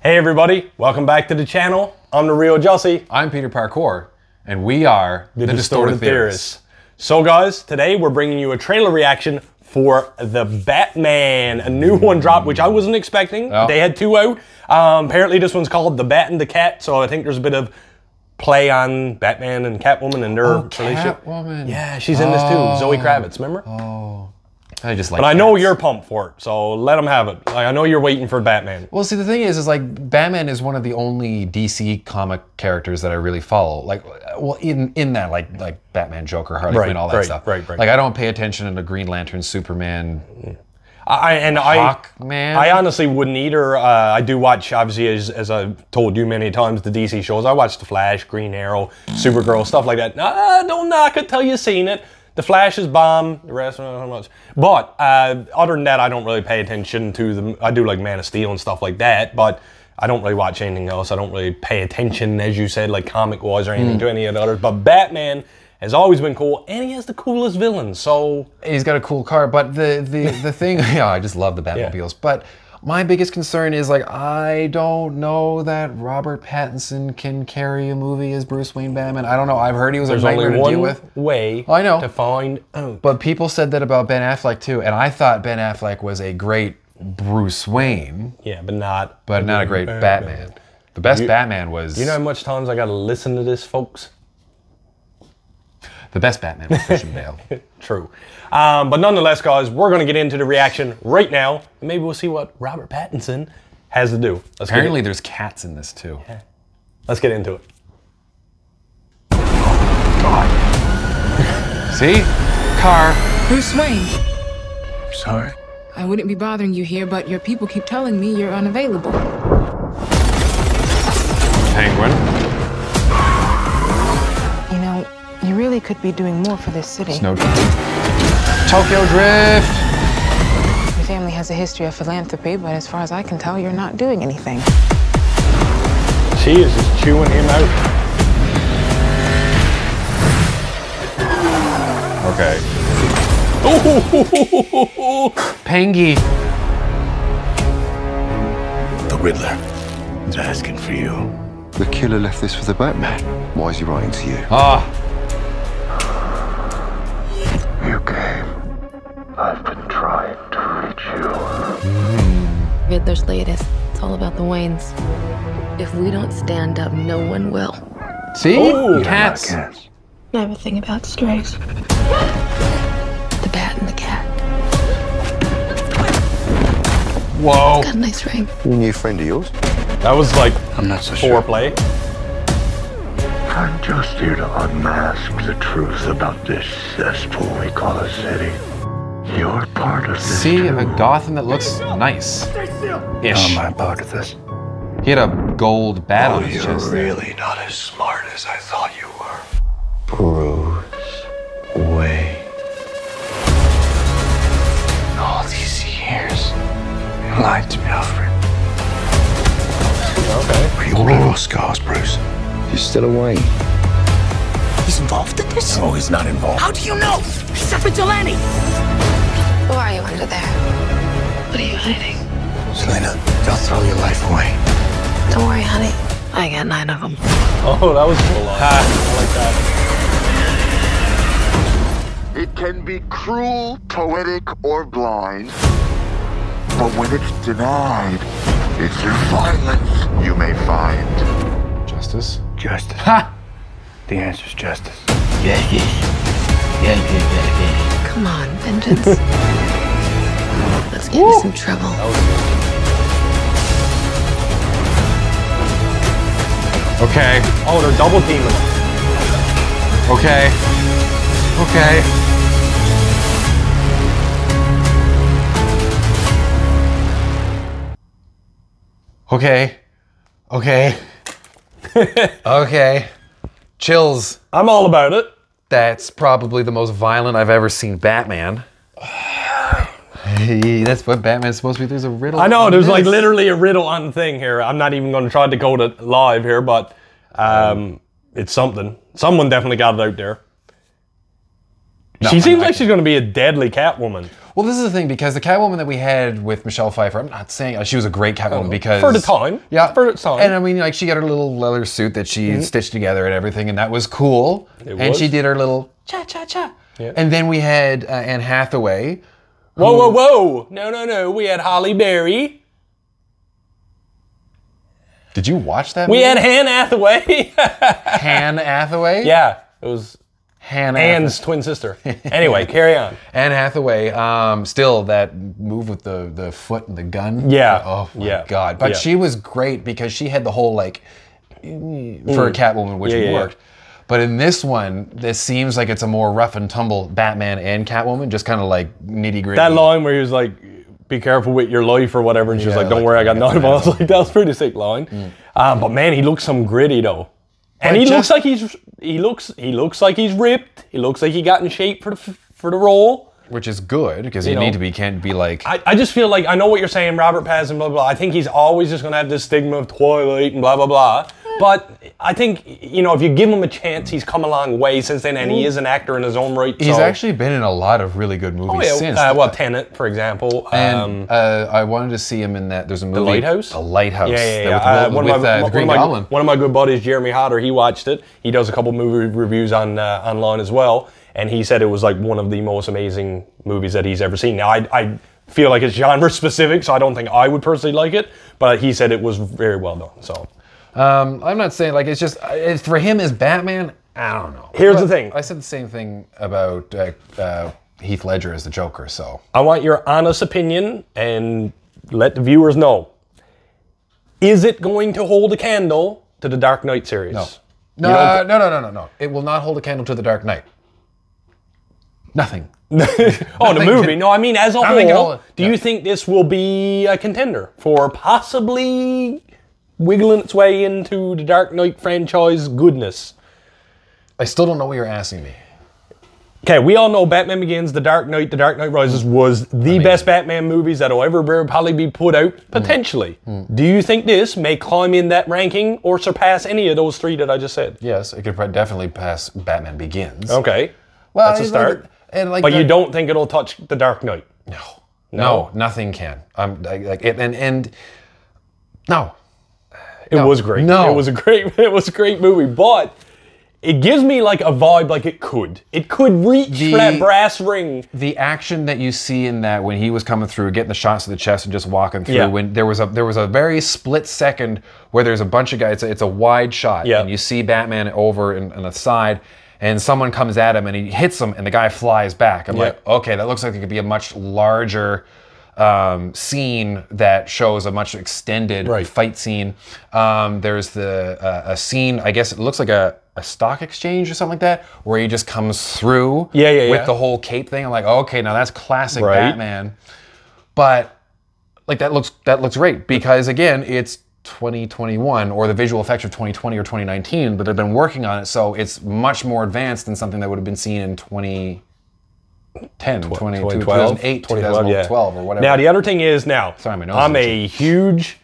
Hey everybody, welcome back to the channel. I'm the real Jussie. I'm Peter Parkour, and we are the Distorted Theorists. So guys, today we're bringing you a trailer reaction for The Batman. A new one dropped, which I wasn't expecting. Oh. They had two out. Apparently this one's called The Bat and the Cat, so I think there's a bit of play on Batman and Catwoman and their relationship. Catwoman. Yeah, she's in this too. Zoe Kravitz, remember? Oh. I just like But I know you're pumped for it, so let them have it. Like, I know you're waiting for Batman. Well, see, the thing is like, Batman is one of the only DC comic characters that I really follow. Like, well, in that, like Batman, Joker, Harley Quinn, all that stuff. Right. Like, I don't pay attention to Green Lantern, Superman, Hawkman. I honestly wouldn't either. I do watch, obviously, as I've told you many times, the DC shows. I watch The Flash, Green Arrow, Supergirl, stuff like that. Don't knock it till you've seen it. The Flash is bomb, the rest, I don't know much. But other than that, I don't really pay attention to them. I do like Man of Steel and stuff like that, but I don't really watch anything else. I don't really pay attention, as you said, like comic-wise or anything to any of the others. But Batman has always been cool, and he has the coolest villains, so... He's got a cool car, but the thing, yeah, I just love the Batmobiles, but my biggest concern is, like, I don't know that Robert Pattinson can carry a movie as Bruce Wayne Batman. I don't know. I've heard he was a nightmare to deal with. There's only one way I know. to find out. But people said that about Ben Affleck, too, and I thought Ben Affleck was a great Bruce Wayne. Yeah, but not a great Batman. The best Batman was... You know how much times I got to listen to this, folks? The best Batman was Christian Bale. True. But nonetheless, guys, we're going to get into the reaction right now. Maybe we'll see what Robert Pattinson has to do. Apparently there's cats in this, too. Yeah. Let's get into it. God. See? Car. Bruce Wayne. Sorry. I wouldn't be bothering you here, but your people keep telling me you're unavailable. Penguin. You know, you really could be doing more for this city. Snowdrift. Tokyo Drift. Your family has a history of philanthropy, but as far as I can tell, you're not doing anything. She is just chewing him out. Okay. Pengy. The Riddler is asking for you. The killer left this for the Batman. Why is he writing to you? You came. I've been trying to reach you. Riddler's latest. It's all about the Waynes. If we don't stand up, no one will. See? Ooh, cats. I have a thing about strays. The bat and the cat. Whoa. It's got a nice ring. A new friend of yours? That was like I'm not so sure. foreplay. I'm just here to unmask the truth about this cesspool we call a city. You're part of this See, too. a Gotham that looks nice. How Ish. am I part of this? He had a gold bat on his You're chest there. really not as smart as I thought you were. Bruce Wayne. All these years, you lied to me, Alfred. Okay. Are you one of those scars, Bruce? He's still away. He's involved in this? No, he's not involved. How do you know? He's a vigilante. Who are you under there? What are you hiding? Selena, don't throw your life away. Don't worry, honey. I got 9 of them. Oh, that was cool. I like that. It can be cruel, poetic, or blind. But when it's denied, it's through violence you may find. Justice. Justice. Ha! The answer's justice. Come on, vengeance. Let's get into some trouble. Okay. Oh, they're double teaming. Okay. Okay. Okay. Okay. Okay. Chills. I'm all about it. That's probably the most violent I've ever seen Batman. Hey, that's what Batman's supposed to be. There's a riddle. I know, there's like this. literally a riddle on the thing here. I'm not even going to try to decode it live here, but it's something. Someone definitely got it out there. No, she seems like she's going to be a deadly Catwoman. Well, this is the thing, because the Catwoman that we had with Michelle Pfeiffer, I'm not saying she was a great Catwoman because... For the time. Yeah. For the time. And I mean, like, she got her little leather suit that she stitched together and everything, and that was cool. was. She did her little cha-cha-cha. Yeah. And then we had Anne Hathaway. Whoa. No. We had Halle Berry. Did you watch that We movie? had Anne Hathaway. Anne Hathaway? Yeah. It was Anne's Anne's twin sister. Anyway, carry on. Anne Hathaway, still that move with the foot and the gun. Yeah. Oh my Yeah. God. But Yeah. she was great because she had the whole like, for a Catwoman, which Yeah. worked. But in this one, this seems like it's a more rough and tumble Batman and Catwoman, just kind of like nitty gritty. That line where he was like, be careful with your life or whatever, and she was Yeah, like, don't like, worry, I got yeah, none of it. I was like, that was a pretty sick line. But man, he looks some gritty though. And he looks like he looks like he's ripped. He looks like he got in shape for the role. Which is good, because you know, need to be, can't be like... I just feel like, I know what you're saying, Robert Pattinson, blah, blah, blah. I think he's always just going to have this stigma of Twilight and blah, blah, blah. But I think, you know, if you give him a chance, he's come a long way since then, and he is an actor in his own right. He's actually been in a lot of really good movies since. Well, Tenet, for example. And I wanted to see him in that. There's a movie... The Lighthouse? The Lighthouse. Yeah. With the Green Goblin. One of my good buddies, Jeremy Hodder, he watched it. He does a couple movie reviews online as well. And he said it was like one of the most amazing movies that he's ever seen. Now, I feel like it's genre specific, so I don't think I would personally like it. But he said it was very well done. So I'm not saying, like, it's just... for him as Batman, I don't know. Here's the thing. I said the same thing about Heath Ledger as the Joker, so... I want your honest opinion and let the viewers know. Is it going to hold a candle to the Dark Knight series? No. No. It will not hold a candle to the Dark Knight. Nothing. The movie. No, I mean as a Nothing at whole. all. Do you think this will be a contender for possibly wiggling its way into the Dark Knight franchise goodness? I still don't know what you're asking me. Okay, we all know Batman Begins, The Dark Knight Rises was the best Batman movies that'll ever probably be put out, potentially. Do you think this may climb in that ranking or surpass any of those three that I just said? Yes, it could definitely pass Batman Begins. Okay, Well, that's a start. But you don't think it'll touch The Dark Knight? No, nothing can. No. It was great. No. It was a great movie, but it gives me like a vibe like it could. It could reach for that brass ring. The action that you see in that when he was coming through, getting the shots to the chest and just walking through, when there was a very split second where there's a bunch of guys, it's a wide shot, and you see Batman over on the side, and someone comes at him and he hits him and the guy flies back. I'm like, okay, that looks like it could be a much larger scene that shows a much extended fight scene. There's a scene, I guess it looks like a stock exchange or something like that, where he just comes through with the whole cape thing. I'm like, okay, now that's classic Batman. But like that looks great, because again, it's 2021, or the visual effects of 2020 or 2019, but they've been working on it, so it's much more advanced than something that would have been seen in 2010, 2008, 2012, or whatever. Now, the other thing is, Sorry, my nose I'm is a huge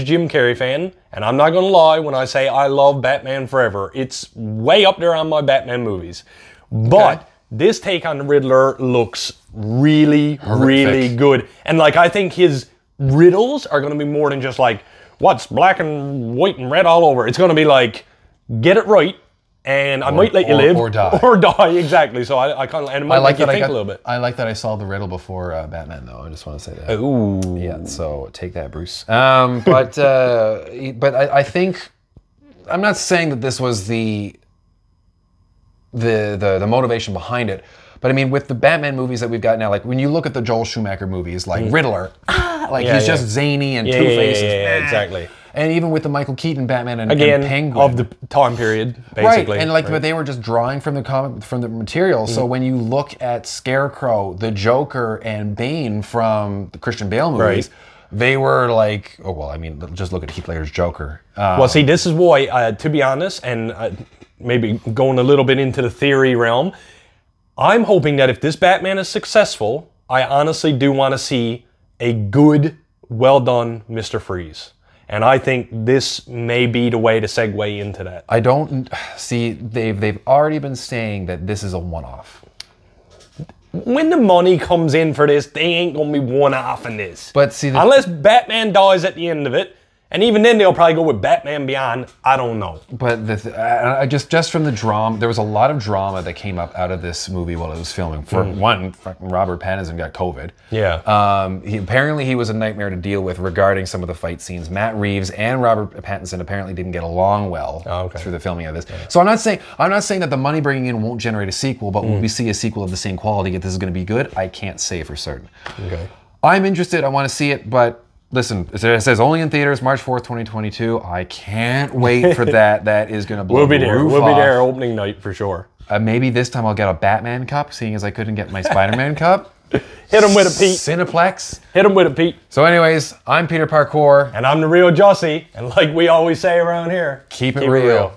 Jim Carrey fan, and I'm not going to lie when I say I love Batman Forever. It's way up there on my Batman movies. But this take on the Riddler looks really, really good. And like, I think his riddles are going to be more than just like, what's black and white and red all over? It's going to be like, get it right, and I might let you live. Or die. Or die, exactly. So I kind of, and it might make you think a little bit. I like that I solved the riddle before Batman, though. I just want to say that. Ooh. Yeah, so take that, Bruce. But I think, I'm not saying that this was the motivation behind it, but I mean, with the Batman movies that we've got now, like when you look at the Joel Schumacher movies, like Riddler, he's just zany and two-faced. Exactly. And even with the Michael Keaton Batman and Penguin. Of the time period, basically. Right, and but they were just drawing from the material. So when you look at Scarecrow, the Joker, and Bane from the Christian Bale movies, they were like, oh well, I mean, just look at Heath Ledger's Joker. Well, see, this is why, to be honest, and maybe going a little bit into the theory realm, I'm hoping that if this Batman is successful, I honestly do want to see a good, well done Mr. Freeze. And I think this may be the way to segue into that. I don't see, they've already been saying that this is a one-off. when the money comes in for this, they ain't gonna be one-offing this. But see, unless Batman dies at the end of it, and even then they'll probably go with Batman Beyond. I don't know. But just from the drama, there was a lot of drama that came up out of this movie while it was filming. For one, fucking Robert Pattinson got COVID. Yeah. Apparently he was a nightmare to deal with regarding some of the fight scenes. Matt Reeves and Robert Pattinson apparently didn't get along well through the filming of this. Yeah. So I'm not saying that the money bringing in won't generate a sequel, but when we see a sequel of the same quality, if this is going to be good, I can't say for certain. Okay. I'm interested. I want to see it, but. Listen, it says only in theaters, March 4th, 2022. I can't wait for that. That is going to blow the roof off. We'll be there opening night for sure. Maybe this time I'll get a Batman cup, seeing as I couldn't get my Spider-Man cup. Hit him with a Pete. Cineplex. Hit him with a Pete. So anyways, I'm Peter Parkour. And I'm the real Jossie. And like we always say around here, keep it real.